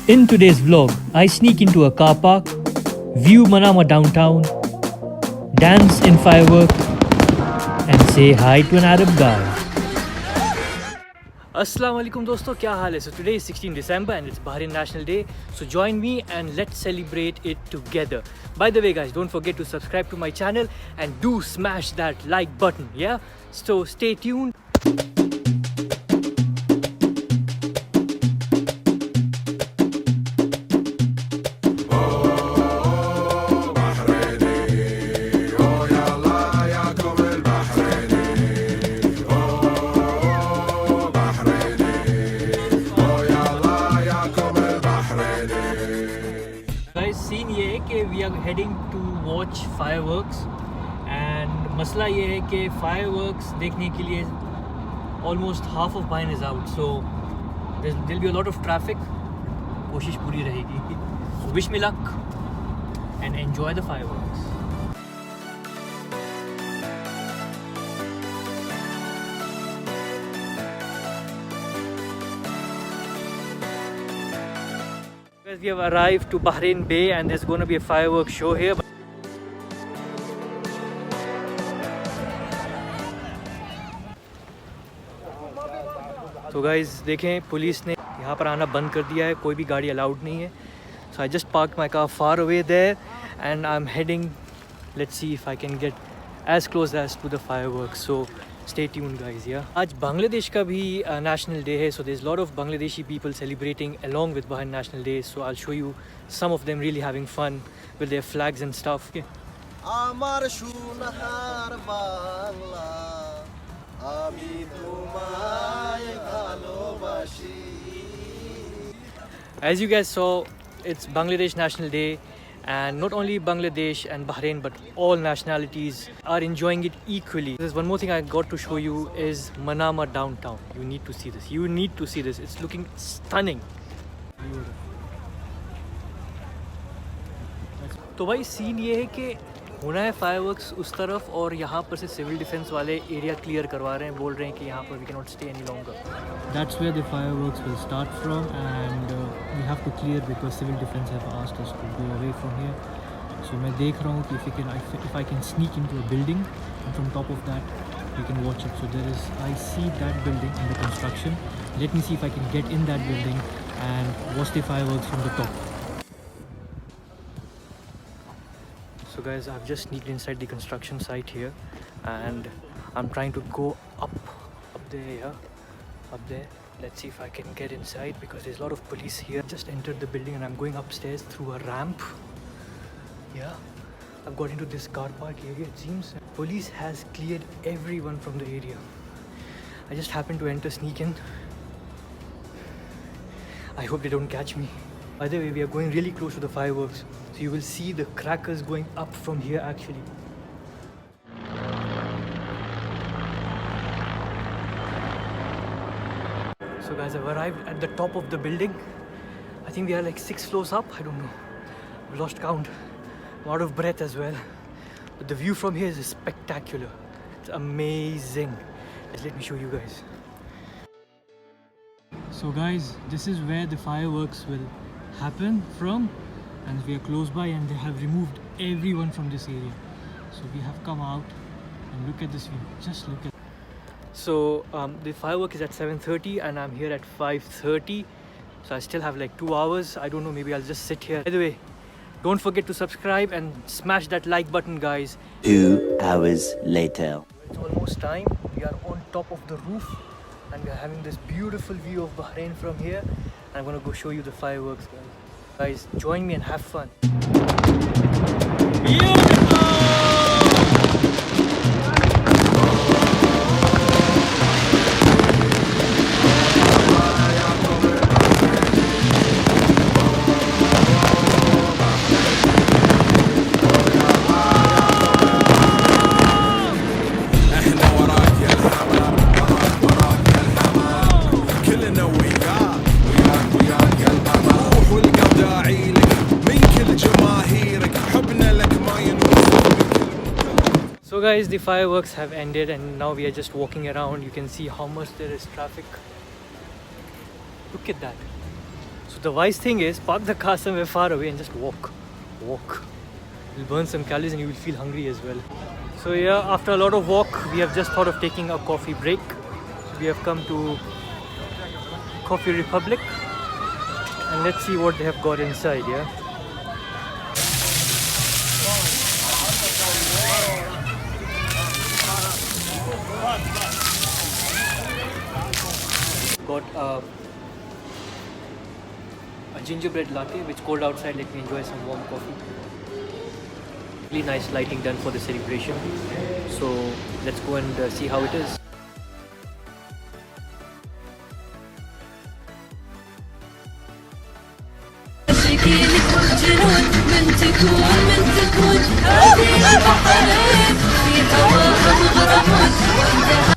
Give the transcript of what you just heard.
In today's vlog, I sneak into a car park, view Manama downtown, dance in firework, and say hi to an Arab guy. Assalamu alaikum dosto, kya haal hai? So today is 16 December and it's Bahrain National Day. So join me and let's celebrate it together. By the way guys, don't forget to subscribe to my channel and do smash that like button, yeah? So stay tuned. Scene ये है कि we are heading to watch fireworks and मसला ये है कि fireworks देखने के लिए ऑलमोस्ट हाफ ऑफ बाइन is out, so there'll be a lot of traffic. कोशिश पूरी रहेगी. Wish me luck and enjoy the fireworks. We have arrived to Bahrain Bay and there's going to be a fireworks show here. So guys, देखें police ने यहाँ पर आना बंद कर दिया है, कोई भी गाड़ी अलाउड नहीं है. So I just parked my car far away there and I'm heading. Let's see if I can get as close as to the fireworks. So stay tuned guys, yeah. आज बांग्लादेश का भी national day है, so there's a lot of Bangladeshi people celebrating along with Bahrain National Day. So I'll show you some of them really having fun with their flags and stuff. Okay. আমার সোনার বাংলা আমি তোমায় ভালোবাসি. As you guys saw, it's Bangladesh National Day. And not only Bangladesh and Bahrain but all nationalities are enjoying it equally. There's one more thing I got to show you is Manama downtown. You need to see this. You need to see this. It's looking stunning. तो भाई scene ये है कि होना है fireworks उस तरफ और यहाँ पर से सिविल डिफेंस वाले एरिया क्लियर करवा रहे हैं. बोल रहे हैं कि यहाँ पर we can not stay any longer. That's where the fireworks will start from and we have to clear because civil defense have asked us to go away from here. So मैं देख रहा हूँ कि if I can sneak into a building and from top of that we can watch it. So there is, I see that building in the construction. Let me see if I can get in that building and watch the fireworks from the top. So guys, I've just sneaked inside the construction site here and I'm trying to go up there, yeah, up there. Let's see if I can get inside because there's a lot of police here. Just entered the building and I'm going upstairs through a ramp. Yeah, I've got into this car park area. It seems police has cleared everyone from the area. I just happened to enter, sneak in. I hope they don't catch me. By the way, we are going really close to the fireworks, so you will see the crackers going up from here actually. So guys, I've arrived at the top of the building. I think we are like 6 floors up, I don't know. I've lost count. I'm out of breath as well. But the view from here is spectacular. It's amazing. Let me show you guys. So guys, this is where the fireworks will happen from and we are close by and they have removed everyone from this area. So we have come out and look at this view. Just look at. So the firework is at 7:30 and I'm here at 5:30. So I still have like 2 hours. I don't know, maybe I'll just sit here. By the way, don't forget to subscribe and smash that like button guys. 2 hours later. It's almost time. We are on top of the roof and we are having this beautiful view of Bahrain from here. I'm gonna go show you the fireworks guys. Guys, join me and have fun. Beautiful! So guys, the fireworks have ended and now we are just walking around. You can see how much there is traffic. Look at that. So The wise thing is park the car somewhere far away and just walk. Walk. You'll burn some calories and you will feel hungry as well. So yeah, after a lot of walk, we have just thought of taking a coffee break. So we have come to Coffee Republic and let's see what they have got inside, yeah. Got a gingerbread latte which cold outside. Let me enjoy some warm coffee. Really nice lighting done for the celebration. So let's go and see how it is. من تكون هذه البحرين في هواها مغرمون وانتهى